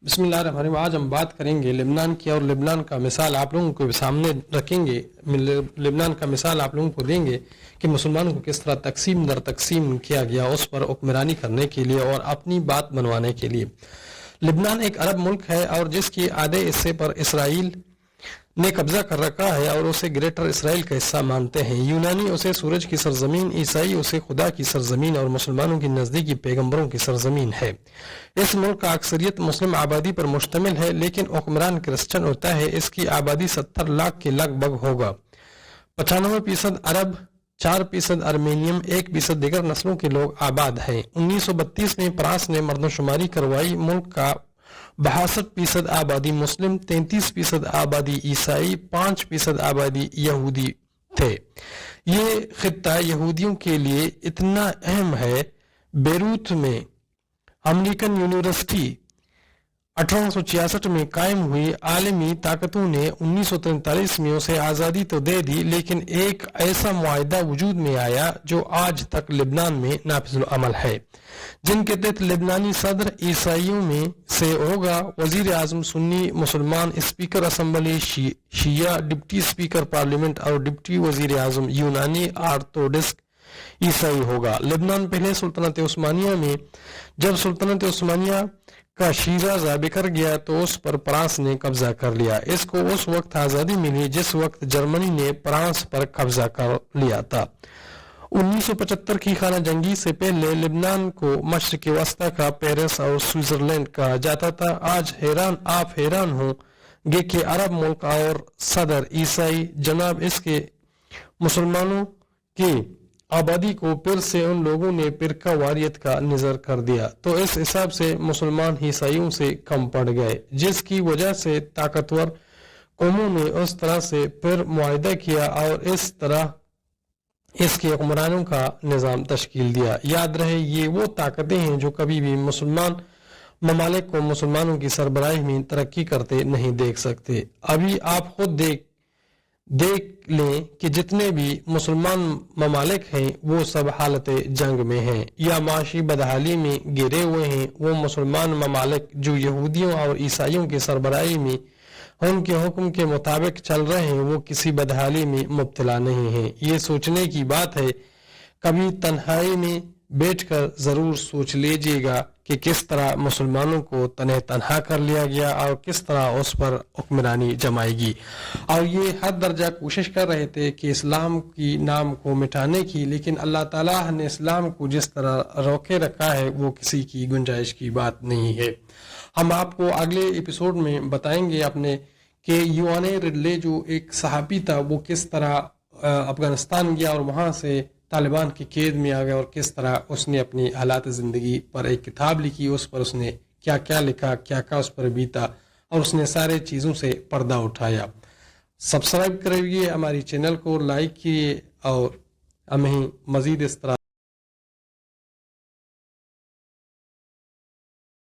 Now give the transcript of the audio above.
بسم اللہ الرحمن الرحیم۔ آج ہم بات کریں گے لبنان کی، اور لبنان کا مثال آپ لوگوں کو سامنے رکھیں گے۔ لبنان کا مثال آپ لوگوں کو دیں گے کہ مسلمانوں کو کس طرح تقسیم در تقسیم کیا گیا اس پر حکمرانی کرنے کے لیے اور اپنی بات منوانے کے لیے۔ لبنان ایک عرب ملک ہے اور جس کی آدھے حصے پر اسرائیل نے قبضہ کر رکھا ہے اور اسے گریٹر اسرائیل کا حصہ مانتے ہیں۔ یونانی اسے سورج کی سرزمین، عیسائی اسے خدا کی سرزمین اور مسلمانوں کی نزدیکی پیغمبروں کی سرزمین ہے۔ اس ملک کا اکثریت مسلم آبادی پر مشتمل ہے، لیکن حکمران کرسچن ہوتا ہے۔ اس کی آبادی 70 لاکھ کے لگ بھگ ہوگا۔ 95% عرب، 4% ارمینیم، 1% دیگر نسلوں کے لوگ آباد ہیں۔ 1932 میں فرانس نے مردم شماری کروائی۔ ملک کا 62% آبادی مسلم، 33% آبادی عیسائی، 5% آبادی یہودی تھے۔ یہ خطہ یہودیوں کے لیے اتنا اہم ہے۔ بیروت میں امریکن یونیورسٹی 1866 میں قائم ہوئی۔ عالمی طاقتوں نے 1943 میں اسے آزادی تو دے دی، لیکن ایک ایسا معاہدہ وجود میں آیا جو آج تک لبنان میں نافذ العمل ہے، جن کے تحت لبنانی صدر عیسائیوں میں سے ہوگا، وزیر اعظم سنی مسلمان، اسپیکر اسمبلی شیعہ، ڈپٹی اسپیکر پارلیمنٹ اور ڈپٹی وزیر اعظم یونانی آرتھوڈکس عیسائی ہوگا۔ لبنان پہلے سلطنت عثمانیہ میں، جب سلطنت عثمانیہ کا شیرازہ بکھر گیا تو اس پر فرانس نے قبضہ کر لیا۔ اس کو اس وقت آزادی ملی جس وقت جرمنی نے فرانس پر قبضہ کر لیا تھا۔ 1975 کی خانہ جنگی سے پہلے لبنان کو مشرق وسطی کا پیرس اور سوئٹزرلینڈ کہا جاتا تھا۔ آج آپ حیران ہوں گے کہ عرب ملک اور صدر عیسائی جناب اس کے مسلمانوں کی آبادی کو پھر سے ان لوگوں نے فرقہ واریت کا نظر کر دیا، تو اس حساب سے مسلمان عیسائیوں سے کم پڑ گئے، جس کی وجہ سے طاقتور قوموں نے اس طرح سے پھر معاہدہ کیا اور اس طرح اس کے حکمرانوں کا نظام تشکیل دیا۔ یاد رہے، یہ وہ طاقتیں ہیں جو کبھی بھی مسلمان ممالک کو مسلمانوں کی سربراہی میں ترقی کرتے نہیں دیکھ سکتے۔ ابھی آپ خود دیکھ لیں کہ جتنے بھی مسلمان ممالک ہیں وہ سب حالت جنگ میں ہیں یا معاشی بدحالی میں گرے ہوئے ہیں۔ وہ مسلمان ممالک جو یہودیوں اور عیسائیوں کی سربراہی میں ان کے حکم کے مطابق چل رہے ہیں، وہ کسی بدحالی میں مبتلا نہیں ہیں۔ یہ سوچنے کی بات ہے، کبھی تنہائی میں بیٹھ کر ضرور سوچ لیجیے گا کہ کس طرح مسلمانوں کو تنہا کر لیا گیا اور کس طرح اس پر حکمرانی جمائے گی، اور یہ حد درجہ کوشش کر رہے تھے کہ اسلام کی نام کو مٹانے کی، لیکن اللہ تعالیٰ نے اسلام کو جس طرح روکے رکھا ہے وہ کسی کی گنجائش کی بات نہیں ہے۔ ہم آپ کو اگلے ایپیسوڈ میں بتائیں گے اپنے کہ یوانے رڈلے جو ایک صحابی تھا وہ کس طرح افغانستان گیا اور وہاں سے طالبان کی قید میں آ گیا، اور کس طرح اس نے اپنی حالات زندگی پر ایک کتاب لکھی، اس پر اس نے کیا کیا لکھا، کیا کیا اس پر بیتا، اور اس نے سارے چیزوں سے پردہ اٹھایا۔ سبسکرائب کریے ہماری چینل کو، لائک کیے اور ہمیں مزید اس طرح